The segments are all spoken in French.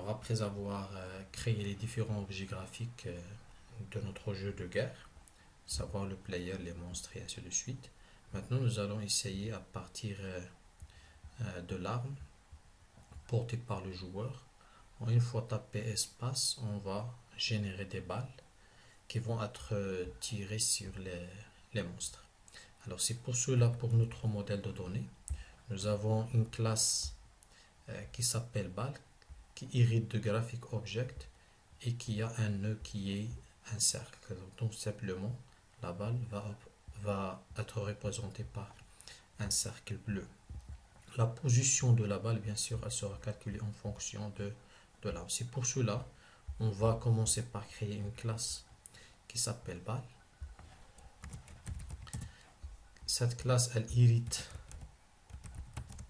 Alors après avoir créé les différents objets graphiques de notre jeu de guerre, savoir le player, les monstres et ainsi de suite, maintenant nous allons essayer à partir de l'arme portée par le joueur. Une fois tapé espace, on va générer des balles qui vont être tirées sur les monstres. Alors c'est pour cela, pour notre modèle de données, nous avons une classe qui s'appelle balle, qui hérite de graphic object et qui a un nœud qui est un cercle. Donc simplement, la balle va être représentée par un cercle bleu. La position de la balle, bien sûr, elle sera calculée en fonction de l'arme. C'est pour cela, on va commencer par créer une classe qui s'appelle balle. Cette classe, elle hérite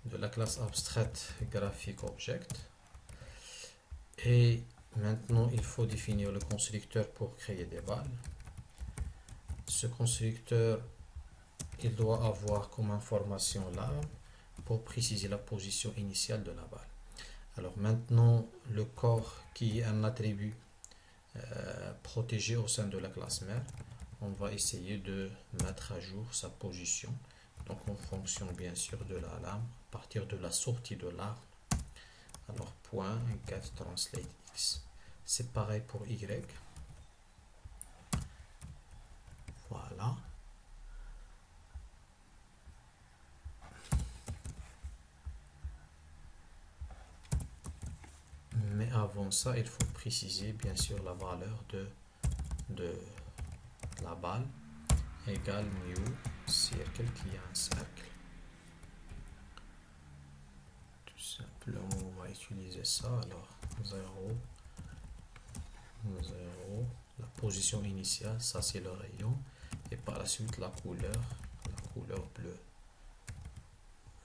de la classe abstraite graphic object. Et maintenant, il faut définir le constructeur pour créer des balles. Ce constructeur, il doit avoir comme information l'arme pour préciser la position initiale de la balle. Alors maintenant, le corps qui est un attribut protégé au sein de la classe mère, on va essayer de mettre à jour sa position. Donc on fonctionne bien sûr de la lame à partir de la sortie de l'arme. Alors point get translate x. C'est pareil pour y. Voilà. Mais avant ça, il faut préciser bien sûr la valeur de la balle égale new circle qui est un cercle. Tout simplement, on va utiliser ça. Alors 0, 0, la position initiale, ça c'est le rayon. Et par la suite, la couleur bleue.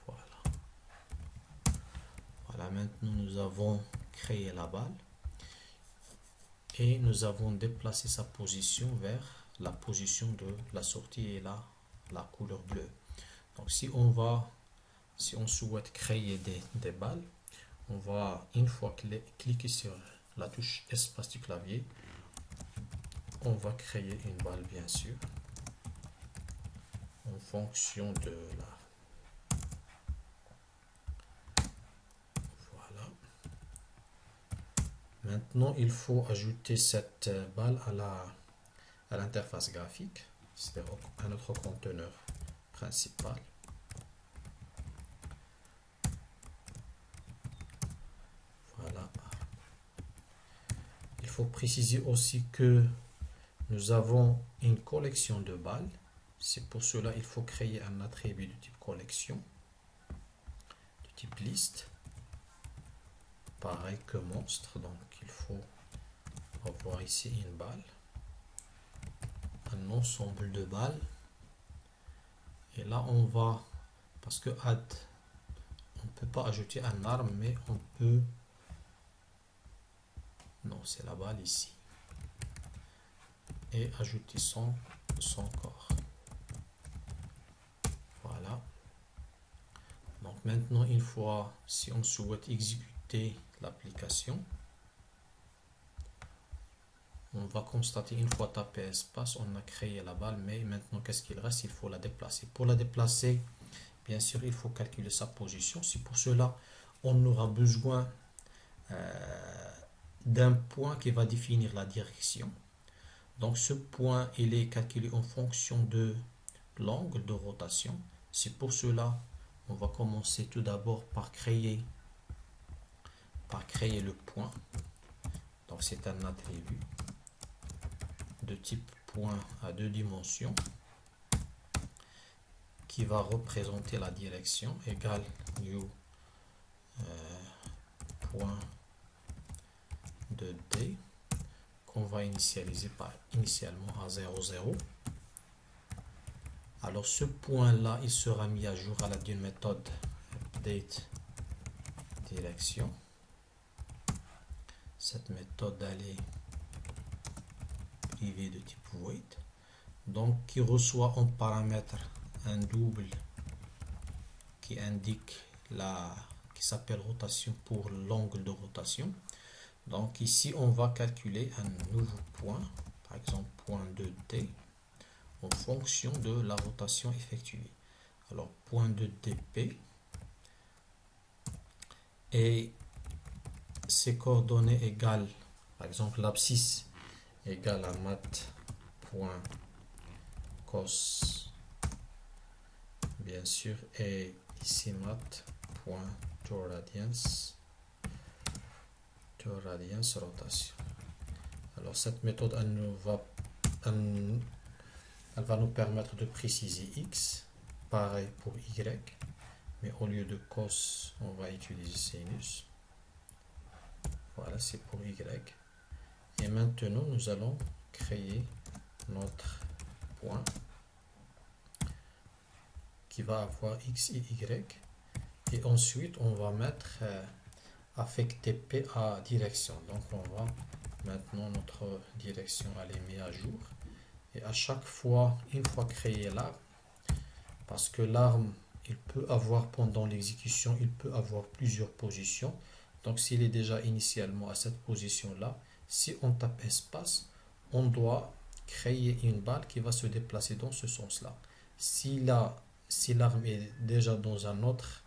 Voilà. Voilà, maintenant nous avons créé la balle. Et nous avons déplacé sa position vers la position de la sortie et la couleur bleue. Donc si on souhaite créer des balles, on va une fois cliquer sur la touche espace du clavier, on va créer une balle bien sûr en fonction de la... Voilà. Maintenant, il faut ajouter cette balle à l'interface graphique, c'est-à-dire à notre conteneur principal. Voilà. Il faut préciser aussi que nous avons une collection de balles. C'est pour cela qu'il faut créer un attribut de type collection, de type liste. Pareil que monstre, donc il faut avoir ici une balle, un ensemble de balles. Et là on va, parce que add, on ne peut pas ajouter un arme, mais on peut, non c'est la balle ici, et ajouter son corps. Voilà. Donc maintenant une fois, si on souhaite exécuter l'application, on va constater une fois tapé espace, on a créé la balle, mais maintenant qu'est-ce qu'il reste? Il faut la déplacer. Pour la déplacer, bien sûr, il faut calculer sa position. C'est pour cela on aura besoin d'un point qui va définir la direction. Donc ce point, il est calculé en fonction de l'angle de rotation. C'est pour cela on va commencer tout d'abord par créer le point. Donc c'est un attribut de type point à deux dimensions qui va représenter la direction égale new point de D qu'on va initialiser par initialement à 0, 0. Alors ce point là il sera mis à jour à l'aide d'une méthode update direction. Cette méthode elle est privée de type void, donc qui reçoit en paramètre un double qui indique qui s'appelle rotation pour l'angle de rotation. Donc ici, on va calculer un nouveau point, par exemple point 2D, en fonction de la rotation effectuée. Alors point 2DP et ses coordonnées égales, par exemple l'abscisse égale à mat.cos, bien sûr, et ici mat.toradians rotation. Alors cette méthode, elle va nous permettre de préciser x, pareil pour y, mais au lieu de cos, on va utiliser sinus. Voilà, c'est pour y. Et maintenant, nous allons créer notre point qui va avoir x et y. Et ensuite, on va mettre affecter P à direction. Donc, on va maintenant notre direction, elle est mise à jour. Et à chaque fois, une fois créé l'arme, parce que l'arme, il peut avoir pendant l'exécution, il peut avoir plusieurs positions. Donc, s'il est déjà initialement à cette position-là, si on tape espace, on doit créer une balle qui va se déplacer dans ce sens-là. Si l'arme est déjà dans une autre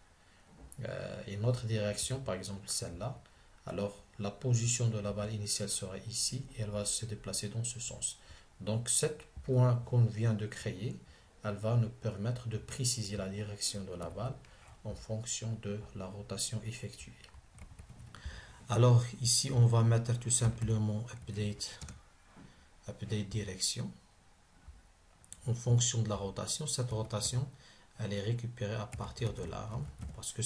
direction, par exemple celle-là, alors la position de la balle initiale sera ici et elle va se déplacer dans ce sens. Donc, cet point qu'on vient de créer, elle va nous permettre de préciser la direction de la balle en fonction de la rotation effectuée. Alors ici, on va mettre tout simplement update direction en fonction de la rotation. Cette rotation, elle est récupérée à partir de l'arme parce que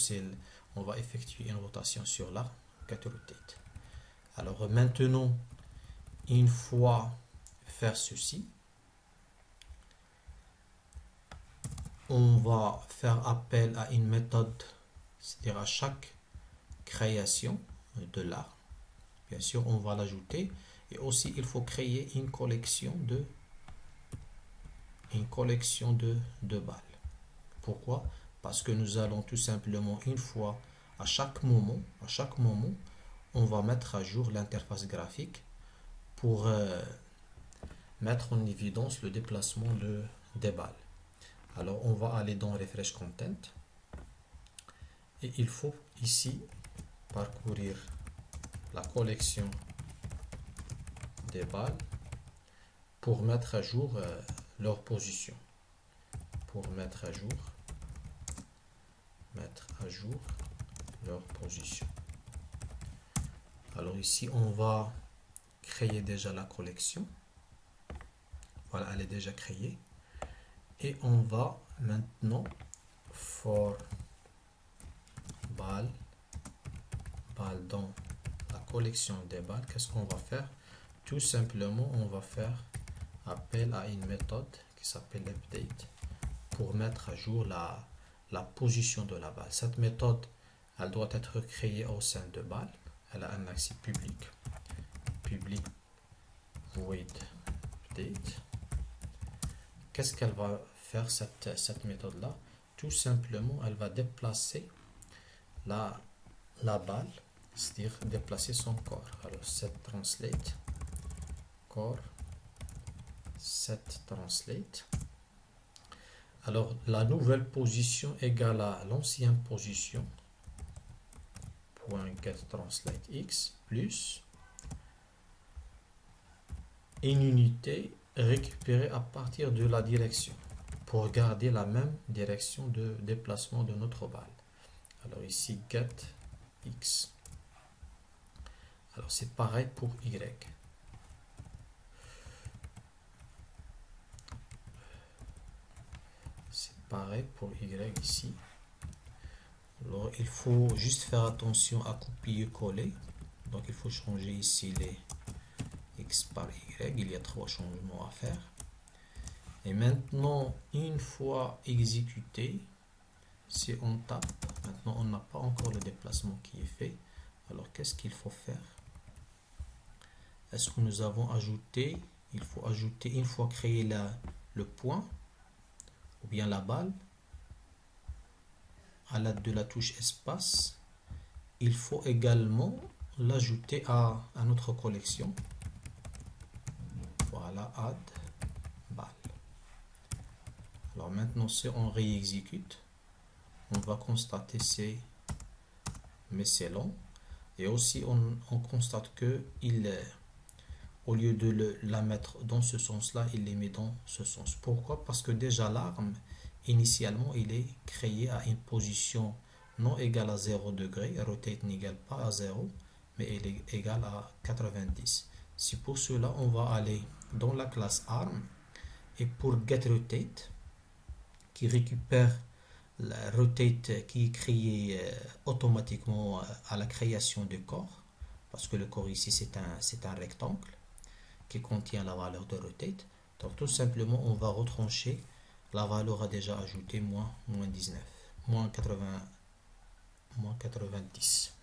on va effectuer une rotation sur l'arme rotate. Alors maintenant, une fois faire ceci, on va faire appel à une méthode, c'est-à-dire à chaque création de l'arme. Bien sûr, on va l'ajouter. Et aussi, il faut créer une collection de balles. Pourquoi? Parce que nous allons tout simplement, une fois, à chaque moment, on va mettre à jour l'interface graphique pour mettre en évidence le déplacement des balles. Alors, on va aller dans Refresh Content. Et il faut ici parcourir la collection des balles pour mettre à jour leur position. Pour mettre à jour leur position. Alors ici, on va créer déjà la collection. Voilà, elle est déjà créée. Et on va maintenant for balle dans la collection des balles. Qu'est-ce qu'on va faire? Tout simplement, on va faire appel à une méthode qui s'appelle update pour mettre à jour la position de la balle. Cette méthode, elle doit être créée au sein de balle. Elle a un accès public void update. Qu'est-ce qu'elle va faire cette méthode-là? Tout simplement, elle va déplacer la balle, c'est-à-dire déplacer son corps. Alors, set translate corps, set translate. Alors, la nouvelle position égale à l'ancienne position, point get translate x, plus une unité récupérée à partir de la direction, pour garder la même direction de déplacement de notre balle. Alors ici, get x. Alors, c'est pareil pour y. Pareil pour y ici. Alors, il faut juste faire attention à copier-coller. Donc, il faut changer ici les x par y. Il y a 3 changements à faire. Et maintenant, une fois exécuté, si on tape, maintenant on n'a pas encore le déplacement qui est fait. Alors, qu'est-ce qu'il faut faire? Est-ce que nous avons ajouté? Il faut ajouter, une fois créé le point, ou bien la balle, à l'aide de la touche espace, il faut également l'ajouter à notre collection. Voilà, add ball. Alors maintenant, si on réexécute, on va constater mais c'est long. Et aussi, on constate que au lieu de la mettre dans ce sens-là, il les met dans ce sens. Pourquoi? Parce que déjà l'arme, initialement, il est créé à une position non égale à 0 degré. Rotate n'égale pas à 0, mais il est égal à 90. C'est pour cela on va aller dans la classe arm et pour getRotate, qui récupère la rotate qui est créée automatiquement à la création du corps, parce que le corps ici c'est un rectangle qui contient la valeur de rotate. Donc tout simplement on va retrancher la valeur a déjà ajouté moins 19, moins 80, moins 90.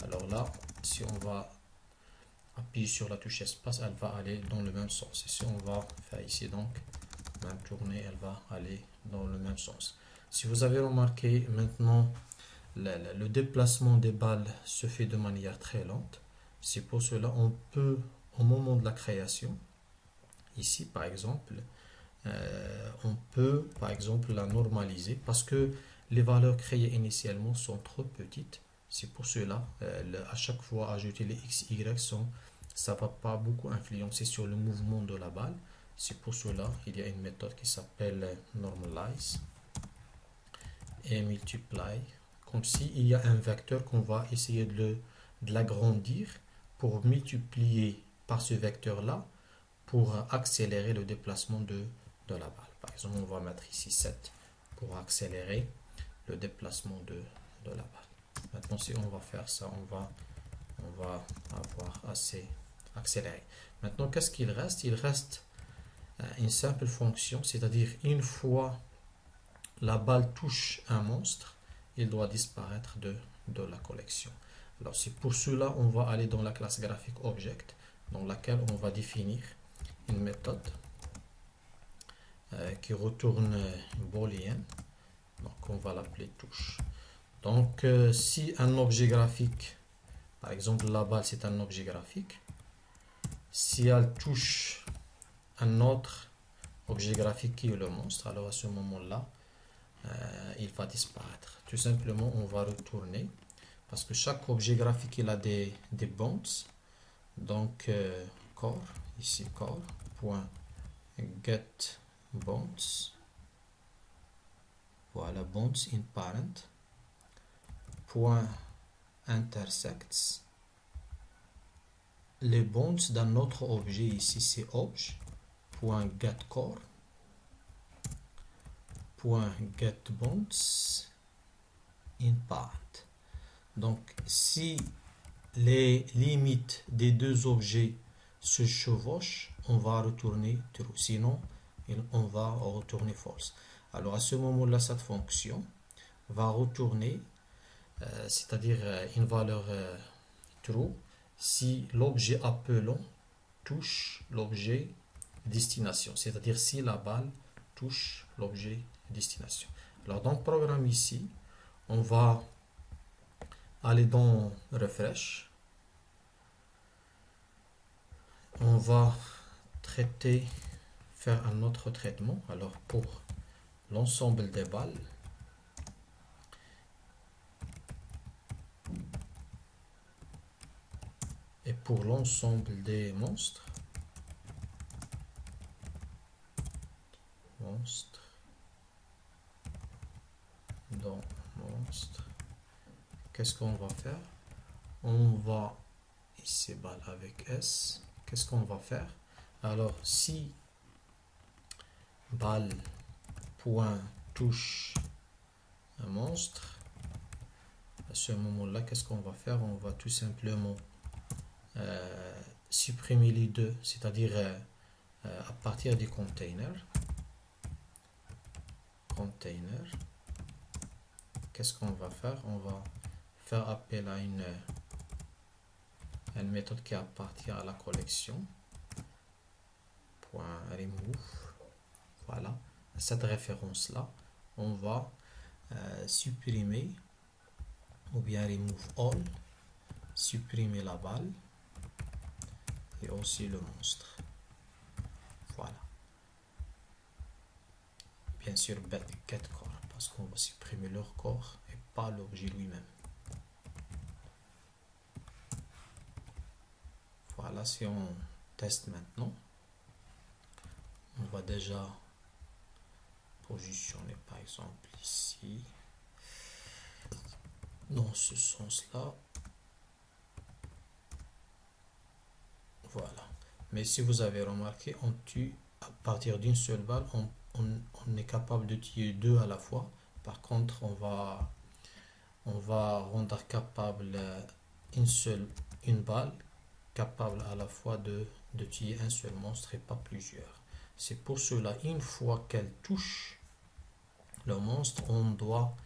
Alors là, si on va appuyer sur la touche espace, elle va aller dans le même sens. Et si on va faire ici donc même tournée, elle va aller dans le même sens. Si vous avez remarqué maintenant, le déplacement des balles se fait de manière très lente. C'est pour cela on peut, au moment de la création, ici par exemple, on peut par exemple la normaliser parce que les valeurs créées initialement sont trop petites. C'est pour cela, à chaque fois ajouter les x, y ça ne va pas beaucoup influencer sur le mouvement de la balle. C'est pour cela qu'il y a une méthode qui s'appelle normalize et multiply, comme s'il y a un vecteur qu'on va essayer de l'agrandir pour multiplier par ce vecteur-là pour accélérer le déplacement de la balle. Par exemple, on va mettre ici 7 pour accélérer le déplacement de la balle. Maintenant, si on va faire ça, on va avoir assez accéléré. Maintenant, qu'est-ce qu'il reste? Il reste une simple fonction, c'est-à-dire une fois la balle touche un monstre, il doit disparaître de la collection. Alors c'est pour cela on va aller dans la classe graphique object, dans laquelle on va définir une méthode qui retourne boolean. Donc on va l'appeler touche. Donc si un objet graphique, par exemple la balle c'est un objet graphique, si elle touche un autre objet graphique qui est le monstre, alors à ce moment-là, il va disparaître. Tout simplement, on va retourner parce que chaque objet graphique il a des bounds. Donc, core, ici core, point get bounds. Voilà, bounds in parent, point intersects. Les bounds dans notre objet ici, c'est obj, point get core, point get bounds in parent. Donc, si les limites des deux objets se chevauchent, on va retourner true. Sinon, on va retourner false. Alors, à ce moment-là, cette fonction va retourner, c'est-à-dire une valeur true, si l'objet appelant touche l'objet destination, c'est-à-dire si la balle touche l'objet destination. Alors, dans le programme ici, on va aller dans refresh, on va faire un autre traitement. Alors pour l'ensemble des balles, et pour l'ensemble des monstres, dans monstre, qu'est-ce qu'on va faire? On va ici balle avec S. Qu'est-ce qu'on va faire? Alors si balle point touche un monstre, à ce moment-là, qu'est-ce qu'on va faire? On va tout simplement supprimer les deux, c'est-à-dire à partir du container, qu'est-ce qu'on va faire? On va faire appel à une méthode qui appartient à la collection, .remove. Voilà, cette référence là on va supprimer ou bien remove all supprimer la balle et aussi le monstre. Voilà. Bien sûr, get corps, parce qu'on va supprimer leur corps et pas l'objet lui-même. Voilà, si on teste maintenant, on va déjà positionner par exemple ici, dans ce sens-là. Voilà. Mais si vous avez remarqué, on tue à partir d'une seule balle, on est capable de tuer deux à la fois. Par contre, on va rendre capable une balle capable à la fois de tuer un seul monstre et pas plusieurs. C'est pour cela, une fois qu'elle touche le monstre, on doit,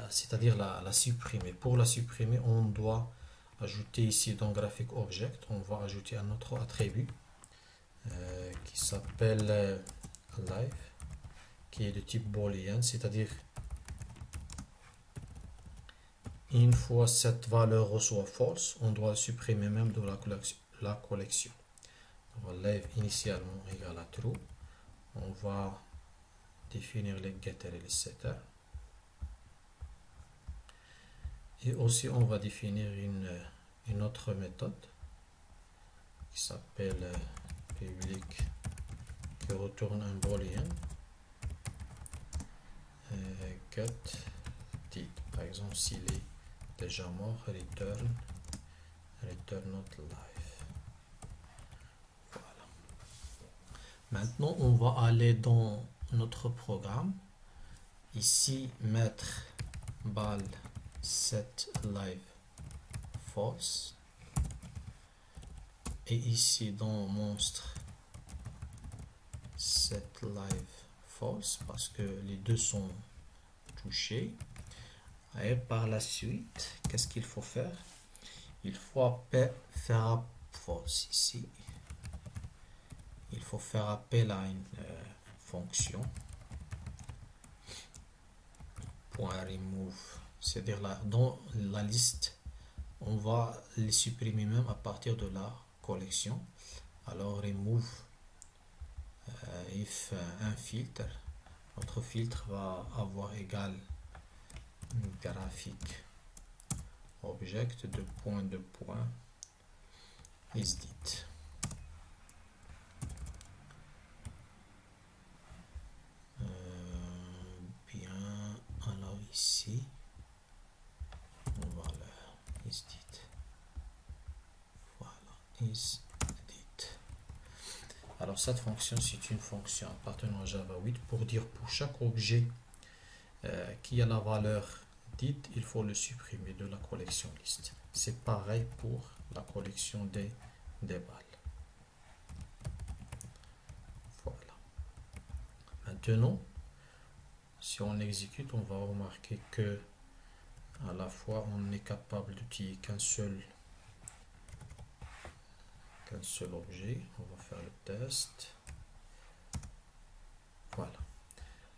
c'est-à-dire la supprimer. Pour la supprimer, on doit ajouter ici dans Graphic Object, on va ajouter un autre attribut qui s'appelle Alive, qui est de type booléen, c'est-à-dire une fois cette valeur reçoit false, on doit supprimer même de la collection. Donc, live initialement égale à true. On va définir les getter et les setter. Et aussi, on va définir une autre méthode qui s'appelle public, qui retourne un booléen. Get dead. Par exemple, s'il est déjà mort, return not live. Voilà. Maintenant, on va aller dans notre programme. Ici, mettre balle set live false. Et ici, dans monstre, set live false, parce que les deux sont touchés. Et par la suite, qu'est-ce qu'il faut faire? Il faut faire false ici. Il faut faire appel à une fonction .remove, c'est-à-dire dans la liste, on va les supprimer même à partir de la collection. Alors remove if un filtre, notre filtre va avoir égal graphique object de point isDit. Bien, alors ici on va le isDit. Voilà, isDit. Alors cette fonction, c'est une fonction appartenant à Java 8 pour dire pour chaque objet qui a la valeur dite, il faut le supprimer de la collection liste. C'est pareil pour la collection des balles. Voilà. Maintenant, si on exécute, on va remarquer que à la fois on est capable d'utiliser qu'un seul objet. On va faire le test. Voilà.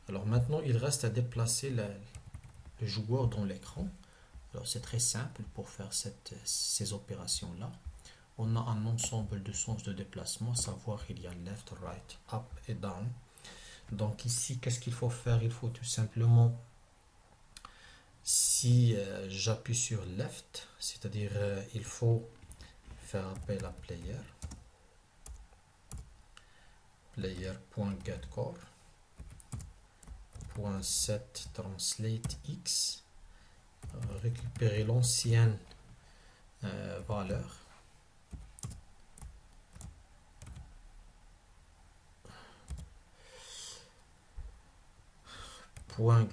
Alors maintenant, il reste à déplacer le joueur dans l'écran. Alors c'est très simple pour faire ces opérations-là. On a un ensemble de sens de déplacement, à savoir il y a left, right, up et down. Donc ici, qu'est-ce qu'il faut faire? Il faut tout simplement, si j'appuie sur left, c'est-à-dire il faut faire appel à player.getCore .set translate x, récupérer l'ancienne valeur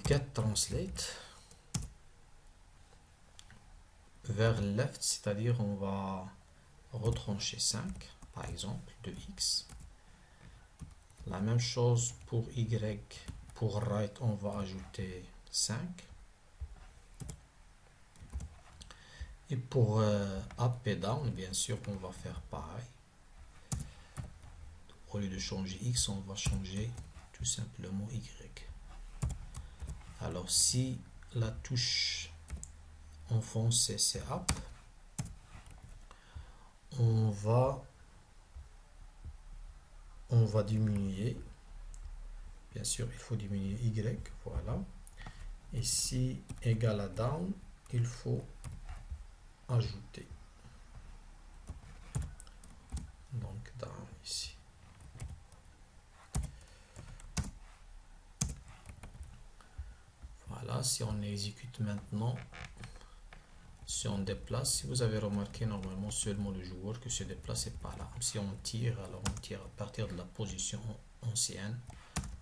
.getTranslate vers left, c'est-à-dire on va retrancher 5 par exemple de x. La même chose pour y, pour right on va ajouter 5. Et pour up et down, bien sûr on va faire pareil. Au lieu de changer x, on va changer tout simplement y. Alors si la touche enfoncée c'est up, on va diminuer, bien sûr il faut diminuer y, voilà. Ici égal à down, il faut ajouter, donc down ici. Voilà, si on exécute maintenant, si on déplace, si vous avez remarqué, normalement seulement le joueur qui se déplace et pas l'arme. Si on tire, alors on tire à partir de la position ancienne.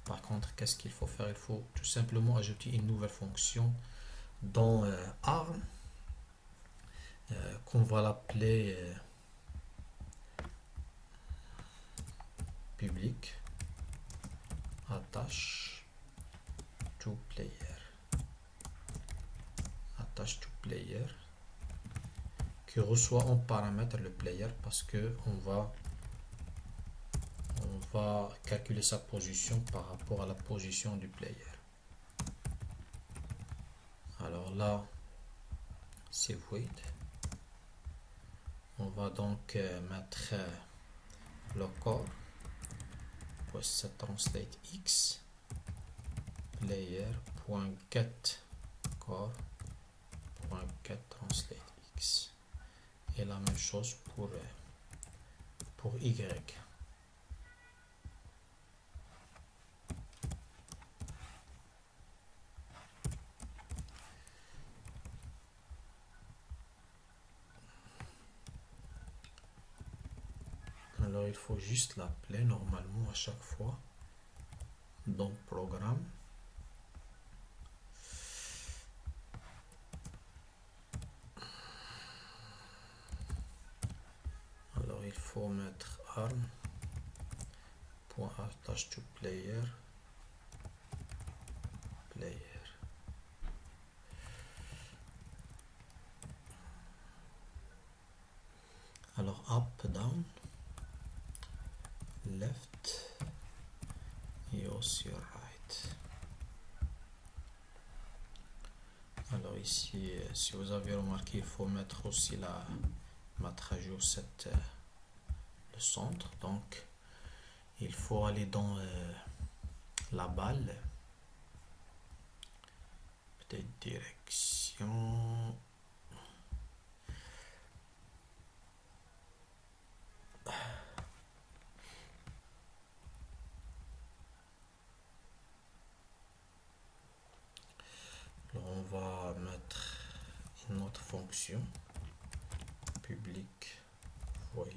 Par contre, qu'est-ce qu'il faut faire? Il faut tout simplement ajouter une nouvelle fonction dans arm, qu'on va l'appeler public attache to player. Attache to player qui reçoit en paramètre le player parce que on va calculer sa position par rapport à la position du player. Alors là, c'est void. On va donc mettre le corps pour set translate x player.get corps.get translate x, et la même chose pour y. Alors il faut juste l'appeler normalement à chaque fois dans le programme. Alors il faut mettre arm.attach to player. Alors up, down, left et aussi right. Alors ici, si vous avez remarqué, il faut mettre aussi mettre à jour le centre. Donc il faut aller dans la balle, peut-être direction. Alors on va mettre une autre fonction public void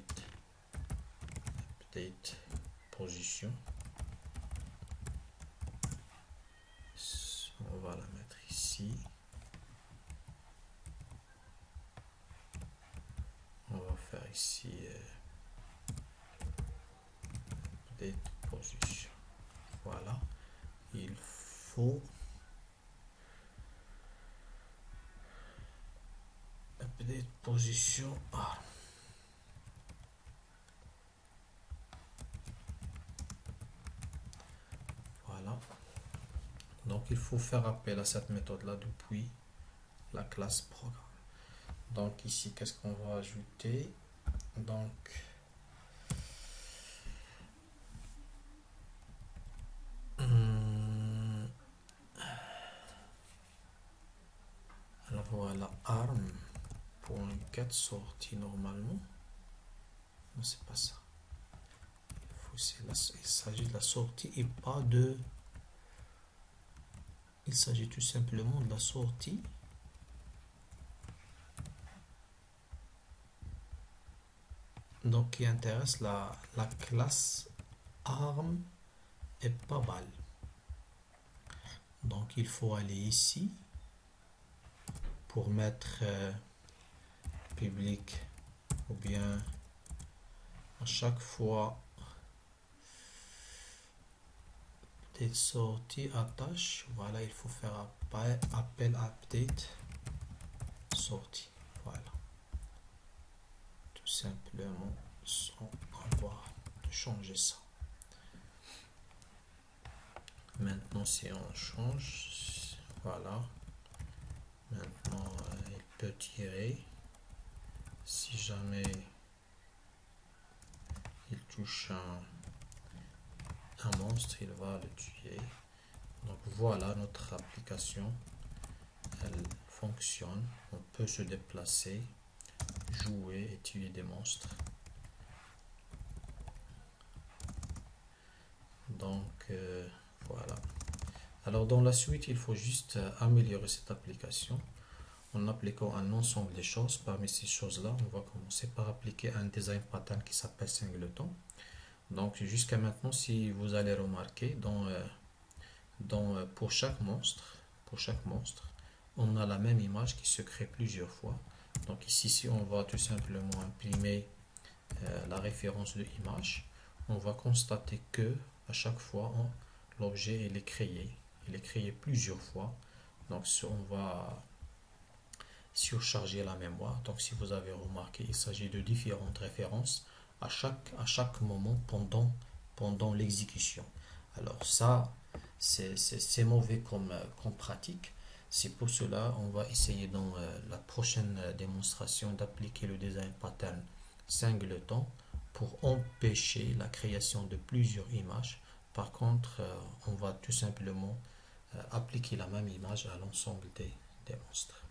update position. On va la mettre ici. On va faire ici update position. Voilà. Il faut update position arm. Voilà. Donc il faut faire appel à cette méthode là depuis la classe programme. Donc ici, qu'est-ce qu'on va ajouter? Donc alors voilà, arm.get sortie normalement. Non, c'est pas ça. Il s'agit de la sortie et pas de. Il s'agit tout simplement de la sortie. Donc qui intéresse la classe arm et pas balle. Donc il faut aller ici pour mettre public, ou bien à chaque fois des sorties attache. Voilà, il faut faire appel à update sortie. Voilà, tout simplement. On va changer ça. Maintenant si on change, voilà, maintenant il peut tirer si jamais touche un monstre, il va le tuer. Donc voilà, notre application, elle fonctionne. On peut se déplacer, jouer et tuer des monstres. Donc voilà. Alors dans la suite, il faut juste améliorer cette application en appliquant un ensemble de choses. Parmi ces choses-là, on va commencer par appliquer un design pattern qui s'appelle singleton. Donc jusqu'à maintenant, si vous allez remarquer, pour chaque monstre, on a la même image qui se crée plusieurs fois. Donc ici, si on va tout simplement imprimer la référence de image, on va constater que à chaque fois, l'objet il est créé. Il est créé plusieurs fois. Donc on va surcharger la mémoire. Donc si vous avez remarqué, il s'agit de différentes références à chaque moment pendant l'exécution. Alors ça, c'est mauvais comme pratique. C'est pour cela on va essayer dans la prochaine démonstration d'appliquer le design pattern singleton pour empêcher la création de plusieurs images. Par contre, on va tout simplement appliquer la même image à l'ensemble des monstres.